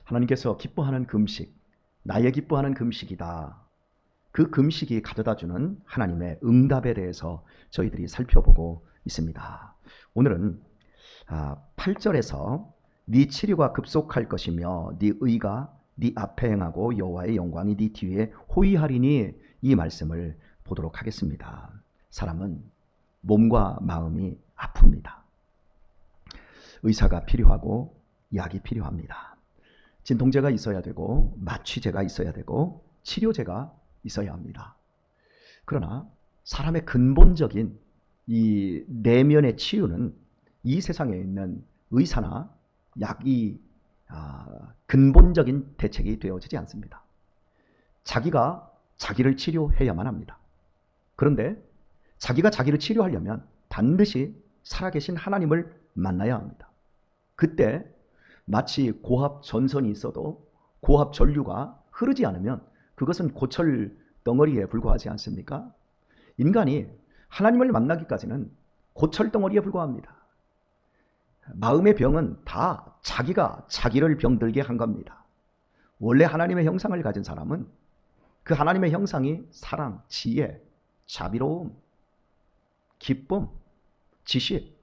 하나님께서 기뻐하는 금식, 나의 기뻐하는 금식이다. 그 금식이 가져다주는 하나님의 응답에 대해서 저희들이 살펴보고 있습니다. 오늘은 8절에서 네 치료가 급속할 것이며 네 의가 네 앞에 행하고 여호와의 영광이 네 뒤에 호위하리니, 이 말씀을 보도록 하겠습니다. 사람은 몸과 마음이 아픕니다. 의사가 필요하고 약이 필요합니다. 진통제가 있어야 되고 마취제가 있어야 되고 치료제가 있어야 합니다. 그러나 사람의 근본적인 이 내면의 치유는 이 세상에 있는 의사나 약이 근본적인 대책이 되어지지 않습니다. 자기가 자기를 치료해야만 합니다. 그런데 자기가 자기를 치료하려면 반드시 살아계신 하나님을 만나야 합니다. 그때 마치 고압 전선이 있어도 고압 전류가 흐르지 않으면 그것은 고철 덩어리에 불과하지 않습니까? 인간이 하나님을 만나기까지는 고철 덩어리에 불과합니다. 마음의 병은 다 자기가 자기를 병들게 한 겁니다. 원래 하나님의 형상을 가진 사람은 그 하나님의 형상이 사랑, 지혜, 자비로움, 기쁨, 지식,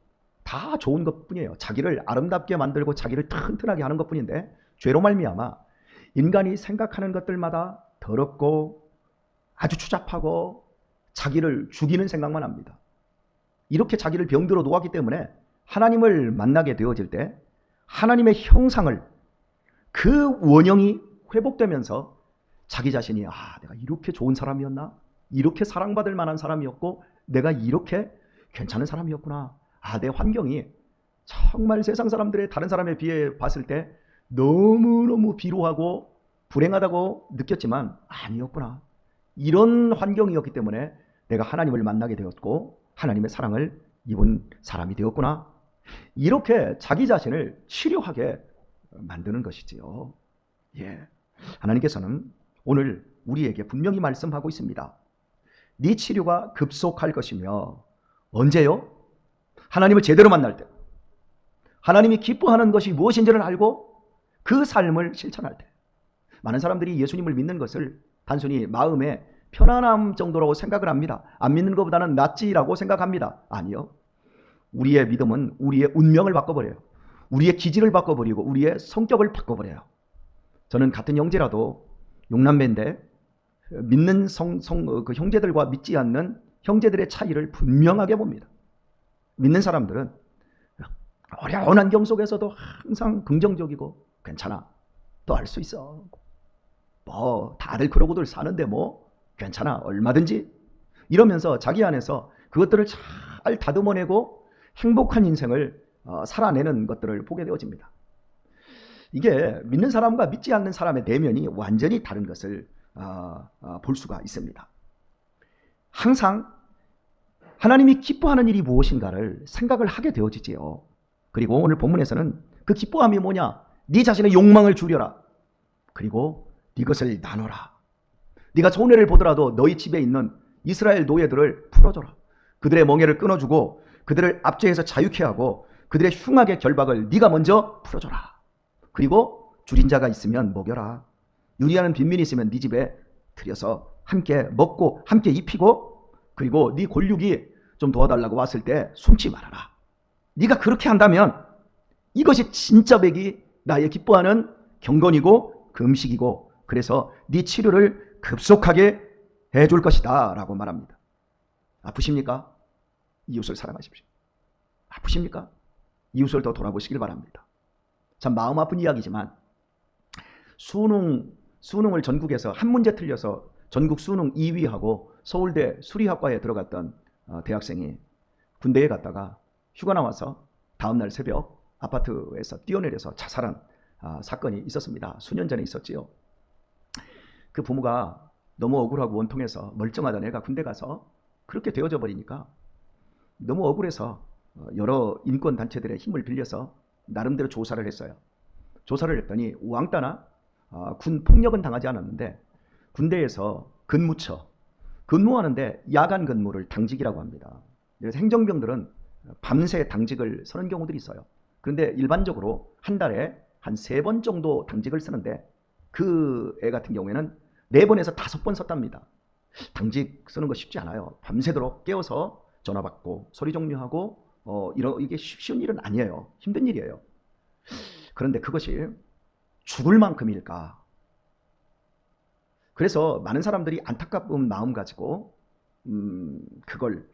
다 좋은 것뿐이에요. 자기를 아름답게 만들고 자기를 튼튼하게 하는 것뿐인데, 죄로 말미암아 인간이 생각하는 것들마다 더럽고 아주 추잡하고 자기를 죽이는 생각만 합니다. 이렇게 자기를 병들어 놓았기 때문에 하나님을 만나게 되어질 때 하나님의 형상을, 그 원형이 회복되면서 자기 자신이 내가 이렇게 좋은 사람이었나? 이렇게 사랑받을 만한 사람이었고 내가 이렇게 괜찮은 사람이었구나. 내 환경이 정말 세상 사람들의 다른 사람에 비해 봤을 때 너무너무 비루하고 불행하다고 느꼈지만 아니었구나. 이런 환경이었기 때문에 내가 하나님을 만나게 되었고 하나님의 사랑을 입은 사람이 되었구나. 이렇게 자기 자신을 치료하게 만드는 것이지요. 하나님께서는 오늘 우리에게 분명히 말씀하고 있습니다. 네 치료가 급속할 것이며, 언제요? 하나님을 제대로 만날 때, 하나님이 기뻐하는 것이 무엇인지를 알고 그 삶을 실천할 때. 많은 사람들이 예수님을 믿는 것을 단순히 마음의 편안함 정도라고 생각을 합니다. 안 믿는 것보다는 낫지라고 생각합니다. 아니요. 우리의 믿음은 우리의 운명을 바꿔버려요. 우리의 기질을 바꿔버리고 우리의 성격을 바꿔버려요. 저는 같은 형제라도 육남매인데 믿는 그 형제들과 믿지 않는 형제들의 차이를 분명하게 봅니다. 믿는 사람들은 어려운 환경 속에서도 항상 긍정적이고 괜찮아, 또 할 수 있어, 다들 그러고들 사는데 괜찮아, 얼마든지 이러면서 자기 안에서 그것들을 잘 다듬어내고 행복한 인생을 살아내는 것들을 보게 되어집니다. 이게 믿는 사람과 믿지 않는 사람의 내면이 완전히 다른 것을 볼 수가 있습니다. 항상 하나님이 기뻐하는 일이 무엇인가를 생각을 하게 되어지지요. 그리고 오늘 본문에서는 그 기뻐함이 뭐냐? 네 자신의 욕망을 줄여라. 그리고 이것을 나눠라. 네가 손해를 보더라도 너희 집에 있는 이스라엘 노예들을 풀어줘라. 그들의 멍에를 끊어주고 그들을 압제해서 자유케 하고 그들의 흉악의 결박을 네가 먼저 풀어줘라. 그리고 줄인 자가 있으면 먹여라. 유리하는 빈민이 있으면 네 집에 들여서 함께 먹고 함께 입히고, 그리고 네 골육이 좀 도와달라고 왔을 때 숨지 말아라. 네가 그렇게 한다면 이것이 진짜 백이 나의 기뻐하는 경건이고 금식이고, 그래서 네 치료를 급속하게 해줄 것이다 라고 말합니다. 아프십니까? 이웃을 사랑하십시오. 아프십니까? 이웃을 더 돌아보시길 바랍니다. 참 마음 아픈 이야기지만 수능을 전국에서 한 문제 틀려서 전국 수능 2위하고 서울대 수리학과에 들어갔던 대학생이 군대에 갔다가 휴가 나와서 다음날 새벽 아파트에서 뛰어내려서 자살한 사건이 있었습니다. 수년 전에 있었지요. 그 부모가 너무 억울하고 원통해서 멀쩡하던 애가 군대 가서 그렇게 되어져 버리니까 너무 억울해서 여러 인권단체들의 힘을 빌려서 나름대로 조사를 했어요. 조사를 했더니 왕따나 군 폭력은 당하지 않았는데 군대에서 근무하는데 야간 근무를 당직이라고 합니다. 그래서 행정병들은 밤새 당직을 서는 경우들이 있어요. 그런데 일반적으로 한 달에 한 3번 정도 당직을 쓰는데 그 애 같은 경우에는 4번에서 5번 썼답니다. 당직 쓰는 거 쉽지 않아요. 밤새도록 깨워서 전화 받고 소리 종료하고 이게 쉬운 일은 아니에요. 힘든 일이에요. 그런데 그것이 죽을 만큼일까? 그래서 많은 사람들이 안타까운 마음 가지고 그걸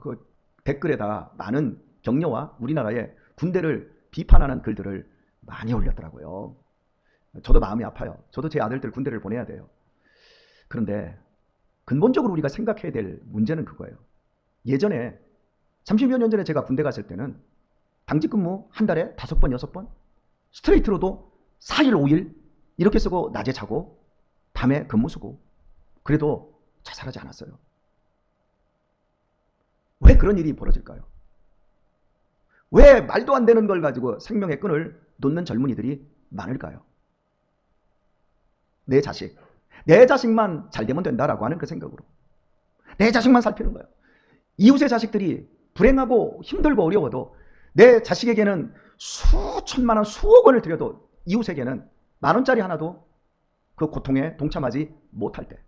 그 댓글에다 많은 격려와 우리나라의 군대를 비판하는 글들을 많이 올렸더라고요. 저도 마음이 아파요. 저도 제 아들들 군대를 보내야 돼요. 그런데 근본적으로 우리가 생각해야 될 문제는 그거예요. 예전에 30여 년 전에 제가 군대 갔을 때는 당직 근무 한 달에 5번, 6번 스트레이트로도 4일, 5일 이렇게 쓰고 낮에 자고 밤에 근무 쓰고 그래도 자살하지 않았어요. 왜 그런 일이 벌어질까요? 왜 말도 안 되는 걸 가지고 생명의 끈을 놓는 젊은이들이 많을까요? 내 자식만 잘 되면 된다라고 하는 그 생각으로 내 자식만 살피는 거예요. 이웃의 자식들이 불행하고 힘들고 어려워도 내 자식에게는 수천만 원, 수억 원을 들여도 이웃에게는 10,000원짜리 하나도 그 고통에 동참하지 못할 때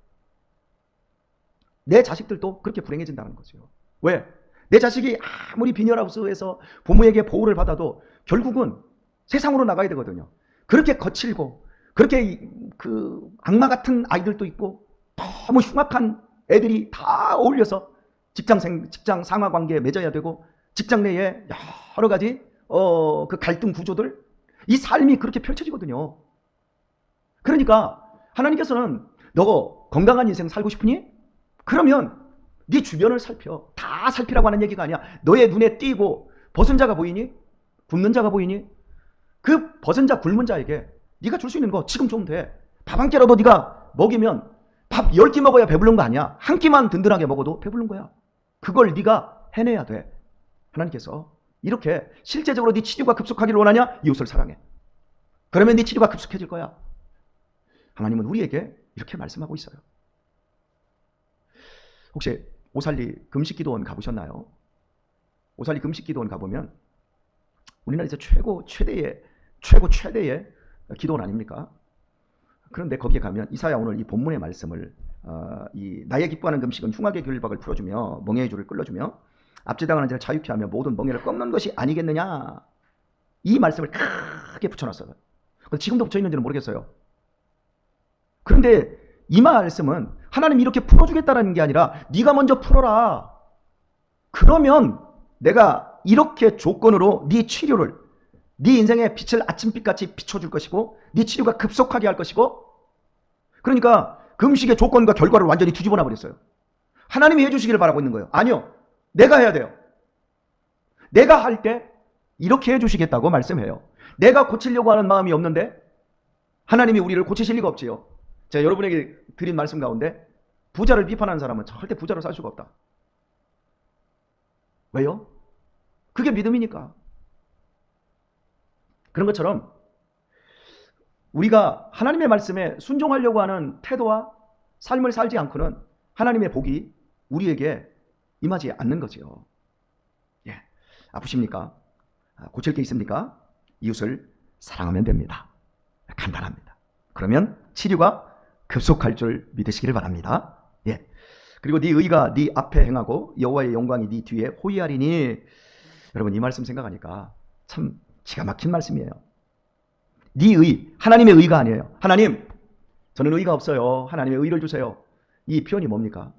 내 자식들도 그렇게 불행해진다는 거죠. 왜? 내 자식이 아무리 비닐하우스에서 부모에게 보호를 받아도 결국은 세상으로 나가야 되거든요. 그렇게 거칠고 그렇게 그 악마 같은 아이들도 있고 너무 흉악한 애들이 다 어울려서 직장 상하 관계에 맺어야 되고 직장 내에 여러 가지 그 갈등 구조들 이 삶이 그렇게 펼쳐지거든요. 그러니까 하나님께서는 너 건강한 인생 살고 싶으니? 그러면 네 주변을 살펴. 다 살피라고 하는 얘기가 아니야. 너의 눈에 띄고 벗은 자가 보이니? 굶는 자가 보이니? 그 벗은 자 굶은 자에게 네가 줄 수 있는 거 지금 주면 돼. 밥 한 끼라도 네가 먹이면 밥 10끼 먹어야 배부른 거 아니야. 한 끼만 든든하게 먹어도 배부른 거야. 그걸 네가 해내야 돼. 하나님께서 이렇게 실제적으로 네 치료가 급속하기를 원하냐? 이웃을 사랑해. 그러면 네 치료가 급속해질 거야. 하나님은 우리에게 이렇게 말씀하고 있어요. 혹시 오살리 금식기도원 가보셨나요? 오살리 금식기도원 가보면 우리나라에서 최대의 기도원 아닙니까? 그런데 거기에 가면 이사야 오늘 이 본문의 말씀을 나의 기뻐하는 금식은 흉악의 결박을 풀어주며 멍에의 줄을 끌어주며 압제당하는 자를 자유케 하며 모든 멍에를 꺾는 것이 아니겠느냐, 이 말씀을 크게 붙여놨어요. 지금도 붙여있는지는 모르겠어요. 그런데 이 말씀은 하나님이 이렇게 풀어주겠다는 게 아니라 네가 먼저 풀어라. 그러면 내가 이렇게 조건으로 네 치료를, 네 인생의 빛을 아침빛같이 비춰줄 것이고 네 치료가 급속하게 할 것이고. 그러니까 금식의 조건과 결과를 완전히 뒤집어 놔버렸어요. 하나님이 해주시기를 바라고 있는 거예요. 아니요, 내가 해야 돼요. 내가 할 때 이렇게 해주시겠다고 말씀해요. 내가 고치려고 하는 마음이 없는데 하나님이 우리를 고치실 리가 없지요. 제가 여러분에게 드린 말씀 가운데 부자를 비판하는 사람은 절대 부자로 살 수가 없다. 왜요? 그게 믿음이니까. 그런 것처럼 우리가 하나님의 말씀에 순종하려고 하는 태도와 삶을 살지 않고는 하나님의 복이 우리에게 임하지 않는 거죠. 예. 아프십니까? 고칠 게 있습니까? 이웃을 사랑하면 됩니다. 간단합니다. 그러면 치료가 급속할 줄 믿으시기를 바랍니다. 예. 그리고 네 의가 네 앞에 행하고 여호와의 영광이 네 뒤에 호위하리니. 여러분, 이 말씀 생각하니까 참 기가 막힌 말씀이에요. 네 의, 하나님의 의가 아니에요. 하나님, 저는 의가 없어요. 하나님의 의를 주세요. 이 표현이 뭡니까?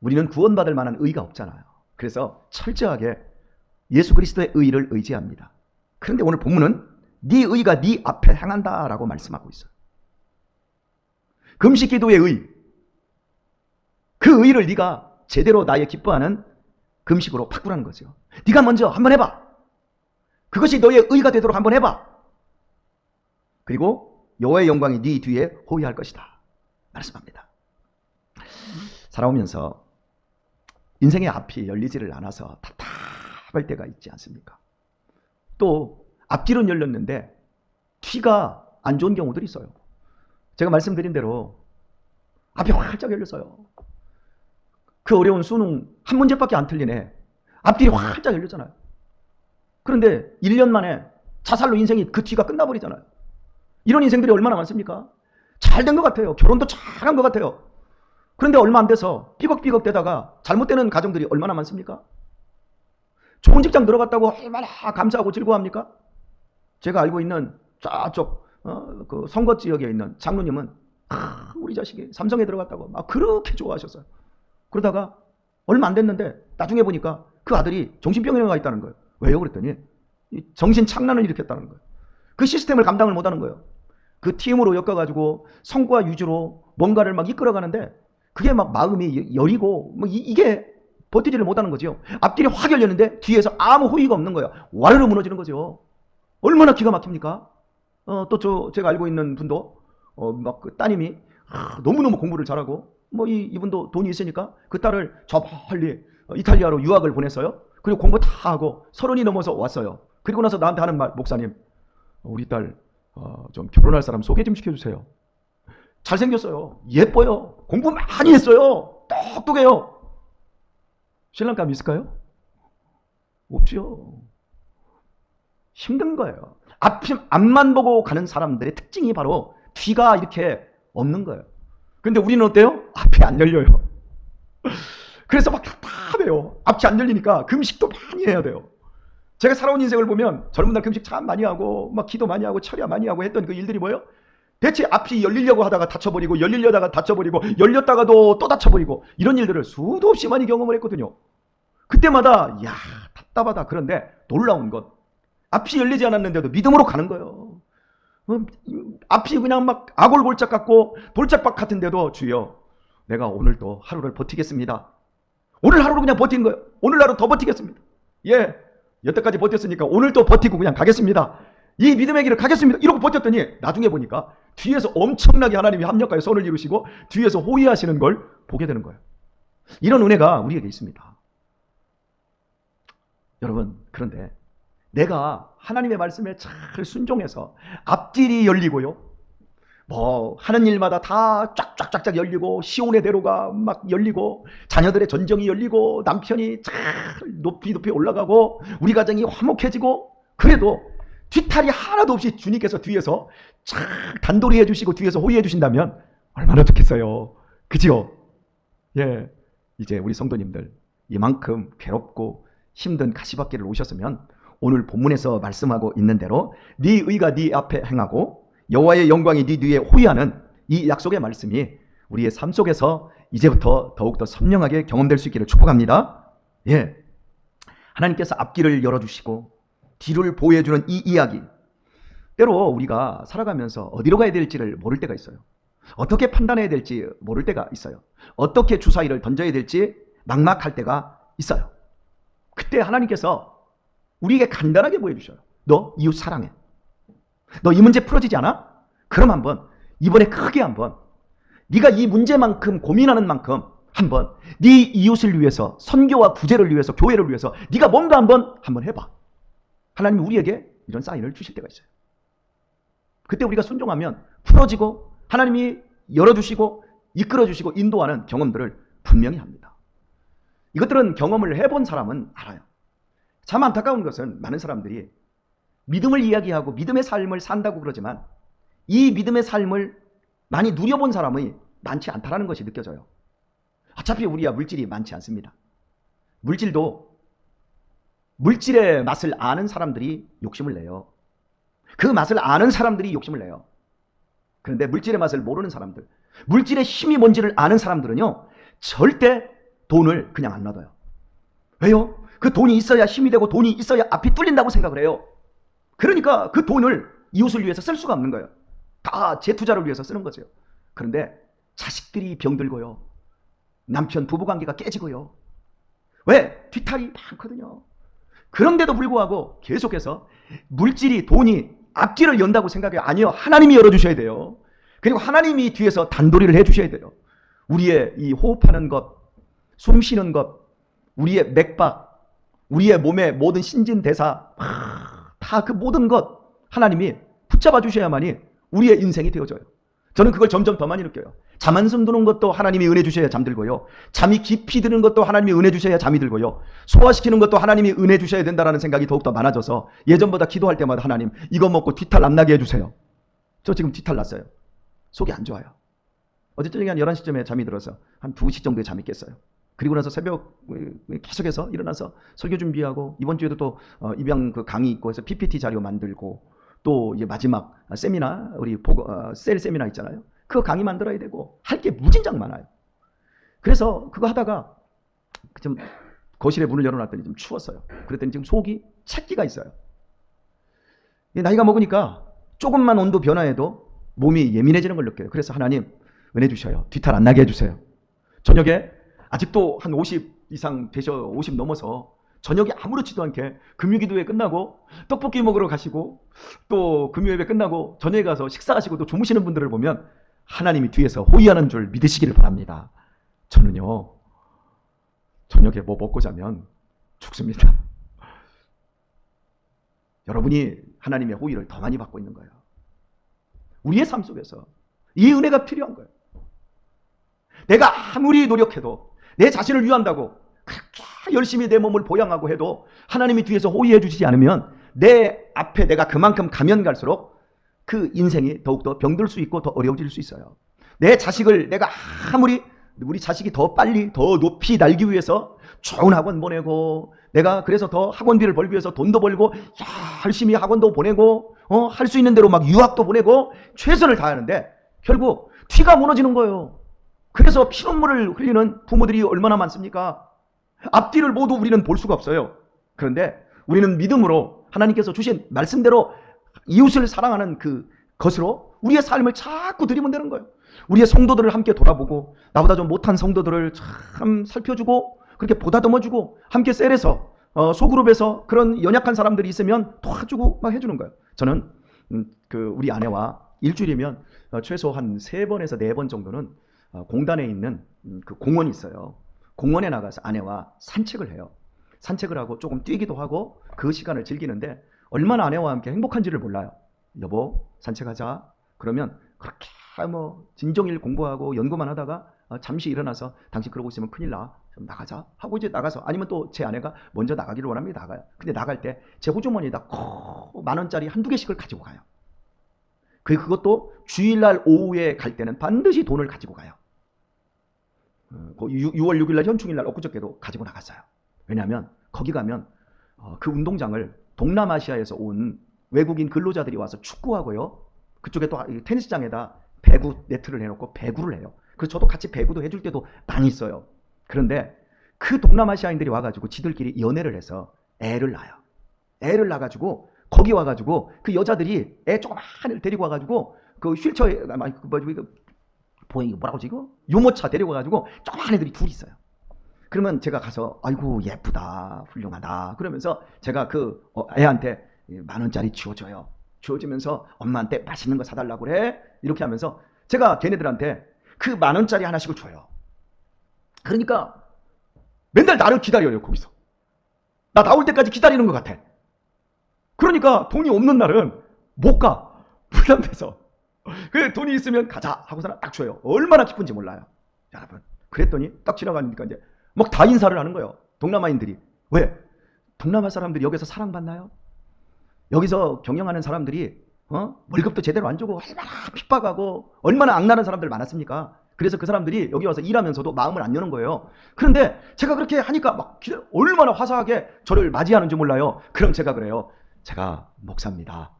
우리는 구원받을 만한 의가 없잖아요. 그래서 철저하게 예수 그리스도의 의를 의지합니다. 그런데 오늘 본문은 네 의가 네 앞에 행한다라고 말씀하고 있어요. 금식 기도의 의, 그 의를 네가 제대로 나의 기뻐하는 금식으로 바꾸라는 거죠. 네가 먼저 한번 해봐. 그것이 너의 의가 되도록 한번 해봐. 그리고 여호와의 영광이 네 뒤에 호위할 것이다 말씀합니다. 살아오면서 인생의 앞이 열리지를 않아서 답답할 때가 있지 않습니까? 또 앞길은 열렸는데 뒤가 안 좋은 경우들이 있어요. 제가 말씀드린 대로 앞이 활짝 열렸어요. 그 어려운 수능 한 문제밖에 안 틀리네. 앞길이 활짝 열렸잖아요. 그런데 1년 만에 자살로 인생이 그 뒤가 끝나버리잖아요. 이런 인생들이 얼마나 많습니까? 잘 된 것 같아요. 결혼도 잘한 것 같아요. 그런데 얼마 안 돼서 삐걱삐걱 대다가 잘못되는 가정들이 얼마나 많습니까? 좋은 직장 들어갔다고 얼마나 감사하고 즐거워합니까? 제가 알고 있는 저쪽 그 선거 지역에 있는 장로님은 우리 자식이 삼성에 들어갔다고 막 그렇게 좋아하셨어요. 그러다가 얼마 안 됐는데 나중에 보니까 그 아들이 정신병원에 가 있다는 거예요. 왜요? 그랬더니 정신착란을 일으켰다는 거예요. 그 시스템을 감당을 못하는 거예요. 그 팀으로 엮어가지고 성과 위주로 뭔가를 막 이끌어가는데 그게 막 마음이 여리고 뭐 이게 버티지를 못하는 거죠. 앞길이 확 열렸는데 뒤에서 아무 호의가 없는 거예요. 와르르 무너지는 거죠. 얼마나 기가 막힙니까? 또 제가 알고 있는 분도 막 그 따님이 너무너무 공부를 잘하고 뭐 이분도 돈이 있으니까 그 딸을 저 멀리 이탈리아로 유학을 보냈어요. 그리고 공부 다 하고 30이 넘어서 왔어요. 그리고 나서 나한테 하는 말, 목사님 우리 딸 좀 결혼할 사람 소개 좀 시켜주세요. 잘생겼어요. 예뻐요. 공부 많이 했어요. 똑똑해요. 신랑감 있을까요? 없죠. 힘든 거예요. 앞만 보고 가는 사람들의 특징이 바로 뒤가 이렇게 없는 거예요. 근데 우리는 어때요? 앞이 안 열려요. 그래서 막 답답해요. 앞이 안 열리니까 금식도 많이 해야 돼요. 제가 살아온 인생을 보면 젊은 날 금식 참 많이 하고 막 기도 많이 하고 철야 많이 하고 했던 그 일들이 뭐예요? 대체 앞이 열리려고 하다가 닫혀버리고 열리려다가 닫혀버리고 열렸다가도 또 닫혀버리고 이런 일들을 수도 없이 많이 경험을 했거든요. 그때마다 야 답답하다. 그런데 놀라운 것, 앞이 열리지 않았는데도 믿음으로 가는 거예요. 앞이 그냥 막 아골골짝 같고 돌짝박 같은데도 주여 내가 오늘 또 하루를 버티겠습니다. 오늘 하루로 그냥 버틴 거예요. 오늘 하루 더 버티겠습니다. 예, 여태까지 버텼으니까 오늘 또 버티고 그냥 가겠습니다. 이 믿음의 길을 가겠습니다. 이러고 버텼더니 나중에 보니까 뒤에서 엄청나게 하나님이 합력하여 선을 이루시고 뒤에서 호위하시는 걸 보게 되는 거예요. 이런 은혜가 우리에게 있습니다. 여러분, 그런데 내가 하나님의 말씀에 잘 순종해서 앞길이 열리고요. 뭐 하는 일마다 다 쫙쫙쫙쫙 열리고 시온의 대로가 막 열리고 자녀들의 전정이 열리고 남편이 잘 높이 올라가고 우리 가정이 화목해지고 그래도 뒤탈이 하나도 없이 주님께서 뒤에서 쫙 단돌이 해주시고 뒤에서 호의해 주신다면 얼마나 좋겠어요. 그죠? 예, 이제 우리 성도님들 이만큼 괴롭고 힘든 가시밭길을 오셨으면 오늘 본문에서 말씀하고 있는 대로 네 의가 네 앞에 행하고 여호와의 영광이 네 뒤에 호위하는 이 약속의 말씀이 우리의 삶 속에서 이제부터 더욱더 선명하게 경험될 수 있기를 축복합니다. 예, 하나님께서 앞길을 열어주시고 뒤를 보호해주는 이 이야기, 때로 우리가 살아가면서 어디로 가야 될지를 모를 때가 있어요. 어떻게 판단해야 될지 모를 때가 있어요. 어떻게 주사위를 던져야 될지 막막할 때가 있어요. 그때 하나님께서 우리에게 간단하게 보여주셔요. 너 이웃 사랑해. 너 이 문제 풀어지지 않아? 그럼 한번 이번에 크게 한번 네가 이 문제만큼 고민하는 만큼 한번 네 이웃을 위해서 선교와 구제를 위해서 교회를 위해서 네가 뭔가 한번 해봐. 하나님이 우리에게 이런 사인을 주실 때가 있어요. 그때 우리가 순종하면 풀어지고 하나님이 열어주시고 이끌어주시고 인도하는 경험들을 분명히 합니다. 이것들은 경험을 해본 사람은 알아요. 참 안타까운 것은 많은 사람들이 믿음을 이야기하고 믿음의 삶을 산다고 그러지만 이 믿음의 삶을 많이 누려본 사람이 많지 않다라는 것이 느껴져요. 어차피 우리야 물질이 많지 않습니다. 물질도 물질의 맛을 아는 사람들이 욕심을 내요. 그 맛을 아는 사람들이 욕심을 내요. 그런데 물질의 맛을 모르는 사람들, 물질의 힘이 뭔지를 아는 사람들은요 절대 돈을 그냥 안 놔둬요. 왜요? 그 돈이 있어야 힘이 되고 돈이 있어야 앞이 뚫린다고 생각을 해요. 그러니까 그 돈을 이웃을 위해서 쓸 수가 없는 거예요. 다 제 투자를 위해서 쓰는 거죠. 그런데 자식들이 병들고요. 남편 부부관계가 깨지고요. 왜? 뒤탈이 많거든요. 그런데도 불구하고 계속해서 물질이 돈이 앞길을 연다고 생각해요. 아니요. 하나님이 열어주셔야 돼요. 그리고 하나님이 뒤에서 단도리를 해주셔야 돼요. 우리의 이 호흡하는 것, 숨 쉬는 것, 우리의 맥박, 우리의 몸의 모든 신진대사 다 그 모든 것 하나님이 붙잡아 주셔야만이 우리의 인생이 되어져요. 저는 그걸 점점 더 많이 느껴요. 잠 한숨 드는 것도 하나님이 은혜 주셔야 잠들고요. 잠이 깊이 드는 것도 하나님이 은혜 주셔야 잠이 들고요. 소화시키는 것도 하나님이 은혜 주셔야 된다는 생각이 더욱더 많아져서 예전보다 기도할 때마다 하나님 이거 먹고 뒤탈 안 나게 해주세요. 저 지금 뒤탈 났어요. 속이 안 좋아요. 어제 저녁에 한 11시쯤에 잠이 들어서 한 2시 정도에 잠이 깼어요. 그리고 나서 새벽 계속해서 일어나서 설교 준비하고 이번 주에도 또 입양 그 강의 있고 해서 PPT 자료 만들고 또 이제 마지막 세미나 우리 셀 세미나 있잖아요. 그거 강의 만들어야 되고 할 게 무진장 많아요. 그래서 그거 하다가 좀 거실에 문을 열어놨더니 좀 추웠어요. 그랬더니 지금 속이 찬기가 있어요. 나이가 먹으니까 조금만 온도 변화해도 몸이 예민해지는 걸 느껴요. 그래서 하나님 은혜 주셔요. 뒤탈 안 나게 해주세요. 저녁에 아직도 한 50 이상 되셔 50 넘어서 저녁에 아무렇지도 않게 금요기도회 끝나고 떡볶이 먹으러 가시고 또 금요예배 끝나고 저녁에 가서 식사하시고 또 주무시는 분들을 보면 하나님이 뒤에서 호위하는 줄 믿으시기를 바랍니다. 저는요 저녁에 뭐 먹고 자면 죽습니다. 여러분이 하나님의 호위를 더 많이 받고 있는 거예요. 우리의 삶 속에서 이 은혜가 필요한 거예요. 내가 아무리 노력해도 내 자신을 위한다고 그렇게 열심히 내 몸을 보양하고 해도 하나님이 뒤에서 호위해 주시지 않으면 내 앞에 내가 그만큼 가면 갈수록 그 인생이 더욱더 병들 수 있고 더 어려워질 수 있어요. 내 자식을 내가 아무리 우리 자식이 더 빨리 더 높이 날기 위해서 좋은 학원 보내고 내가 그래서 더 학원비를 벌기 위해서 돈도 벌고 열심히 학원도 보내고 할 수 있는 대로 막 유학도 보내고 최선을 다하는데 결국 뒤가 무너지는 거예요. 그래서 피눈물을 흘리는 부모들이 얼마나 많습니까? 앞뒤를 모두 우리는 볼 수가 없어요. 그런데 우리는 믿음으로 하나님께서 주신 말씀대로 이웃을 사랑하는 그 것으로 우리의 삶을 자꾸 드리면 되는 거예요. 우리의 성도들을 함께 돌아보고 나보다 좀 못한 성도들을 참 살펴주고 그렇게 보다듬어주고 함께 셀에서 소그룹에서 그런 연약한 사람들이 있으면 도와주고 막 해주는 거예요. 저는 그 우리 아내와 일주일이면 최소 한 3번에서 4번 정도는 공단에 있는 그 공원이 있어요. 공원에 나가서 아내와 산책을 해요. 산책을 하고 조금 뛰기도 하고 그 시간을 즐기는데 얼마나 아내와 함께 행복한지를 몰라요. 여보 산책하자. 그러면 그렇게 뭐 진종일 공부하고 연구만 하다가 잠시 일어나서 당신 그러고 있으면 큰일 나. 좀 나가자 하고 이제 나가서 아니면 또 제 아내가 먼저 나가기를 원합니다. 나가요. 근데 나갈 때 제 호주머니에다 10,000원짜리 한두 개씩을 가지고 가요. 그것도 주일날 오후에 갈 때는 반드시 돈을 가지고 가요. 6월 6일날 현충일날 엊그저께도 가지고 나갔어요. 왜냐하면 거기 가면 그 운동장을 동남아시아에서 온 외국인 근로자들이 와서 축구하고요. 그쪽에 또 테니스장에다 배구 네트를 해놓고 배구를 해요. 그래서 저도 같이 배구도 해줄 때도 많이 있어요. 그런데 그 동남아시아인들이 와가지고 지들끼리 연애를 해서 애를 낳아요. 애를 낳아가지고 거기 와가지고 그 여자들이 애 조그만 애를 데리고 와가지고 그 휠체어에 뭐라고 이거 유모차 데리고 와가지고 조그만 애들이 둘이 있어요. 그러면 제가 가서 아이고 예쁘다 훌륭하다 그러면서 제가 그 애한테 10,000원짜리 쥐어줘요. 쥐어주면서 엄마한테 맛있는 거 사달라고 그래 이렇게 하면서 제가 걔네들한테 그 10,000원짜리 하나씩을 줘요. 그러니까 맨날 나를 기다려요. 거기서 나 나올 때까지 기다리는 것 같아. 그러니까 돈이 없는 날은 못 가. 부담돼서. 그 돈이 있으면 가자 하고서 딱 줘요. 얼마나 기쁜지 몰라요. 여러분 그랬더니 딱 지나가니까 이제 막 다 인사를 하는 거예요. 동남아인들이. 왜? 동남아 사람들이 여기서 사랑받나요? 여기서 경영하는 사람들이 월급도 제대로 안 주고 얼마나 핍박하고 얼마나 악랄한 사람들 많았습니까? 그래서 그 사람들이 여기 와서 일하면서도 마음을 안 여는 거예요. 그런데 제가 그렇게 하니까 막 얼마나 화사하게 저를 맞이하는지 몰라요. 그럼 제가 그래요. 제가 목사입니다.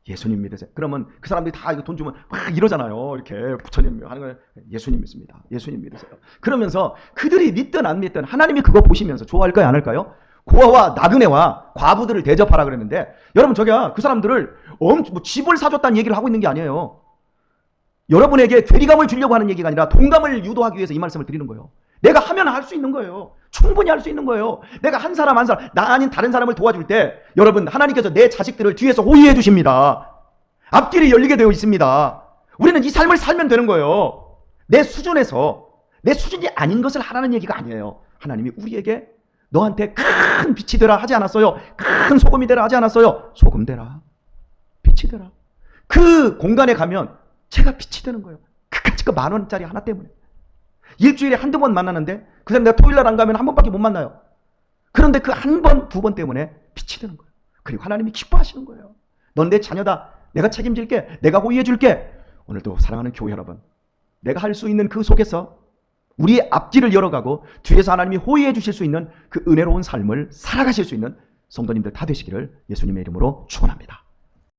예수님 믿으세요. 그러면 그 사람들이 다 이거 돈 주면 막 이러잖아요. 이렇게 부처님 하는 거예요. 예수님 믿습니다. 예수님 믿으세요. 그러면서 그들이 믿든 안 믿든 하나님이 그거 보시면서 좋아할까요? 안 할까요? 고아와 나그네와 과부들을 대접하라 그랬는데 여러분 저기야 그 사람들을 뭐 집을 사줬다는 얘기를 하고 있는 게 아니에요. 여러분에게 괴리감을 주려고 하는 얘기가 아니라 동감을 유도하기 위해서 이 말씀을 드리는 거예요. 내가 하면 할 수 있는 거예요. 충분히 할 수 있는 거예요. 내가 한 사람 나 아닌 다른 사람을 도와줄 때 여러분 하나님께서 내 자식들을 뒤에서 호위해 주십니다. 앞길이 열리게 되어 있습니다. 우리는 이 삶을 살면 되는 거예요. 내 수준에서 내 수준이 아닌 것을 하라는 얘기가 아니에요. 하나님이 우리에게 너한테 큰 빛이 되라 하지 않았어요. 큰 소금이 되라 하지 않았어요. 소금 되라. 빛이 되라. 그 공간에 가면 제가 빛이 되는 거예요. 그까짓 거 10,000원짜리 하나 때문에. 일주일에 한두 번 만나는데 그 사람 내가 토요일날 안 가면 한 번밖에 못 만나요. 그런데 그 한 번, 두 번 때문에 빛이 되는 거예요. 그리고 하나님이 기뻐하시는 거예요. 넌 내 자녀다. 내가 책임질게. 내가 호의해 줄게. 오늘도 사랑하는 교회 여러분, 내가 할 수 있는 그 속에서 우리의 앞길을 열어가고 뒤에서 하나님이 호의해 주실 수 있는 그 은혜로운 삶을 살아가실 수 있는 성도님들 다 되시기를 예수님의 이름으로 축원합니다.